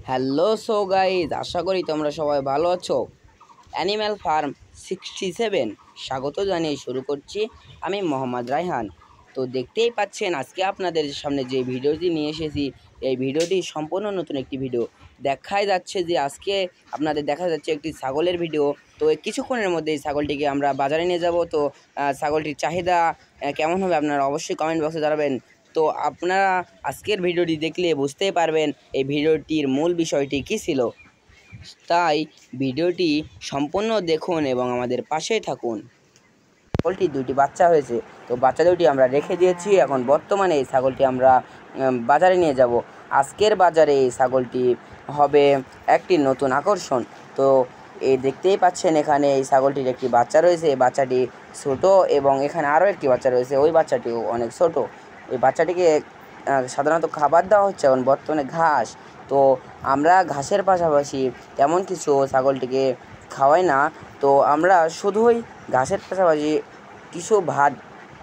Hello so guys, আশা করি তোমরা সবাই ভালো আছো। অ্যানিম্যাল ফার্ম 67 স্বাগত জানিয়ে শুরু করছি আমি মোহাম্মদ রায়হান। তো দেখতেই পাচ্ছেন আজকে আপনাদের সামনে যে ভিডিওটি নিয়ে এসেছি, এই ভিডিওটি সম্পূর্ণ নতুন একটি ভিডিও। দেখাই যাচ্ছে যে আজকে আপনাদের দেখা যাচ্ছে একটি ছাগলের ভিডিও। তো এই কিছুক্ষণের মধ্যে এই ছাগলটিকে আমরা বাজারে নিয়ে যাব। তো ছাগলটির চাহিদা কেমন হবে আপনারা অবশ্যই কমেন্ট বক্সে জানাবেন। তো আপনারা আজকের ভিডিওটি দেখলে বুঝতেই পারবেন এই ভিডিওটির মূল বিষয়টি কী ছিল। তাই ভিডিওটি সম্পূর্ণ দেখুন এবং আমাদের পাশেই থাকুন। ছাগলটির দুটি বাচ্চা হয়েছে, তো বাচ্চা দুটি আমরা রেখে দিয়েছি। এখন বর্তমানে এই ছাগলটি আমরা বাজারে নিয়ে যাব। আজকের বাজারে এই ছাগলটি হবে একটি নতুন আকর্ষণ। তো এই দেখতেই পাচ্ছেন এখানে এই ছাগলটির একটি বাচ্চা রয়েছে। এই বাচ্চাটি ছোট এবং এখানে আরও একটি বাচ্চা রয়েছে, ওই বাচ্চাটিও অনেক ছোট। এই বাচ্চাটিকে সাধারণত খাবার দেওয়া হচ্ছে এখন বর্তমানে ঘাস। তো আমরা ঘাসের পাশাপাশি তেমন কিছু ছাগলটিকে খাওয়াই না। তো আমরা শুধুই ঘাসের পাশাপাশি কিছু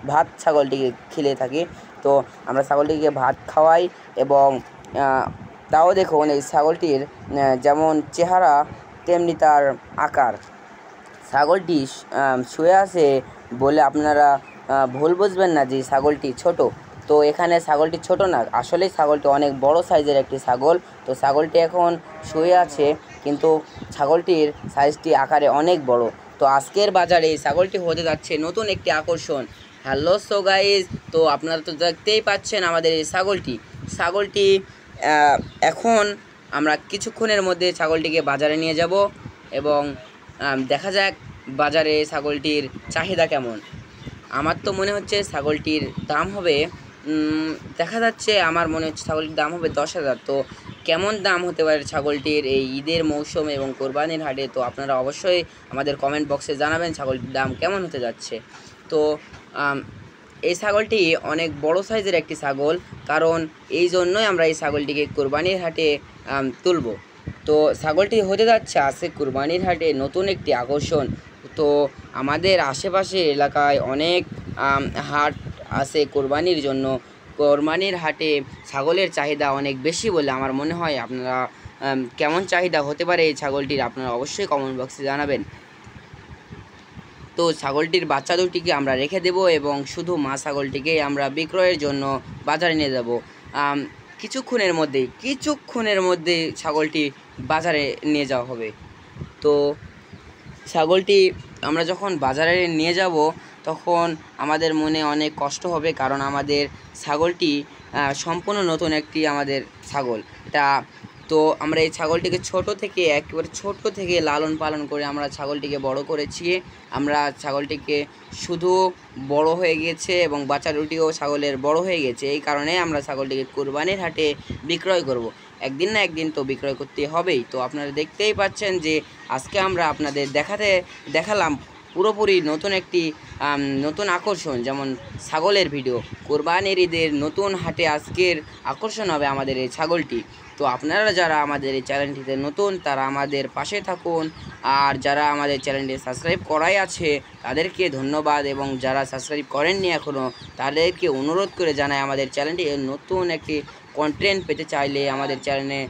ভাত ছাগলটিকে খেলে থাকি। তো আমরা ছাগলটিকে ভাত খাওয়াই এবং তাও দেখুন এই ছাগলটির যেমন চেহারা তেমনি তার আকার। ছাগলটি শুয়ে আছে বলে আপনারা ভুল বুঝবেন না যে ছাগলটি ছোট। তো এখানে ছাগলটি ছোট না, আসলেই ছাগলটি অনেক বড় সাইজের একটি ছাগল। তো ছাগলটি এখন শুয়ে আছে, কিন্তু ছাগলটির সাইজটি আকারে অনেক বড়। তো আজকের বাজারে এই ছাগলটি হতে যাচ্ছে নতুন একটি আকর্ষণ। হ্যালো সো গাইজ, তো আপনারা তো দেখতেই পাচ্ছেন আমাদের এই ছাগলটি এখন আমরা কিছুক্ষণের মধ্যে ছাগলটিকে বাজারে নিয়ে যাব এবং দেখা যাক বাজারে ছাগলটির চাহিদা কেমন। আমার তো মনে হচ্ছে ছাগলটির দাম হবে, দেখা যাচ্ছে আমার মনে হচ্ছে ছাগলটির দাম হবে 10,000। তো কেমন দাম হতে পারে ছাগলটির এই ঈদের মৌসুম এবং কোরবানির হাটে, তো আপনারা অবশ্যই আমাদের কমেন্ট বক্সে জানাবেন ছাগলটির দাম কেমন হতে যাচ্ছে। তো এই ছাগলটি অনেক বড় সাইজের একটি ছাগল, কারণ এই জন্যই আমরা এই ছাগলটিকে কোরবানির হাটে তুলব। তো ছাগলটি হতে যাচ্ছে আজকে কোরবানির হাটে নতুন একটি আকর্ষণ। তো আমাদের আশেপাশে এলাকায় অনেক হাট আছে কোরবানির জন্য। কোরবানির হাটে ছাগলের চাহিদা অনেক বেশি বলে আমার মনে হয়। আপনারা কেমন চাহিদা হতে পারে এই ছাগলটির আপনারা অবশ্যই কমেন্ট বক্সে জানাবেন। তো ছাগলটির বাচ্চা দুটিকে আমরা রেখে দেব এবং শুধু মা ছাগলটিকেই আমরা বিক্রয়ের জন্য বাজারে নিয়ে যাব। কিছুক্ষণের মধ্যেই ছাগলটি বাজারে নিয়ে যাওয়া হবে। তো ছাগলটি আমরা যখন বাজারে নিয়ে যাব তখন আমাদের মনে অনেক কষ্ট হবে, কারণ আমাদের ছাগলটি সম্পূর্ণ নতুন একটি আমাদের ছাগল। তো আমরা এই ছাগলটিকে একেবারে ছোট থেকে লালন পালন করে আমরা ছাগলটিকে বড় করেছি। আমরা ছাগলটিকে শুধু বড় হয়ে গেছে এবং বাচ্চা দুটিও ছাগলের বড় হয়ে গেছে, এই কারণে আমরা ছাগলটিকে কোরবানির হাটে বিক্রয় করব। একদিন না একদিন তো বিক্রয় করতে হবেই। তো আপনারা দেখতেই পাচ্ছেন যে আজকে আমরা আপনাদের দেখালাম পুরোপুরি নতুন একটি নতুন আকর্ষণ, যেমন ছাগলের ভিডিও। কোরবানির ঈদের নতুন হাটে আজকের আকর্ষণ হবে আমাদের এই ছাগলটি। তো আপনারা যারা আমাদের এই চ্যানেলটিতে নতুন তারা আমাদের পাশে থাকুন, আর যারা আমাদের চ্যানেলটি সাবস্ক্রাইব করাই আছে তাদেরকে ধন্যবাদ, এবং যারা সাবস্ক্রাইব করেননি এখনও তাদেরকে অনুরোধ করে জানাই আমাদের চ্যানেলটি নতুন একটি কন্টেন্ট পেতে চাইলে আমাদের চ্যানেলে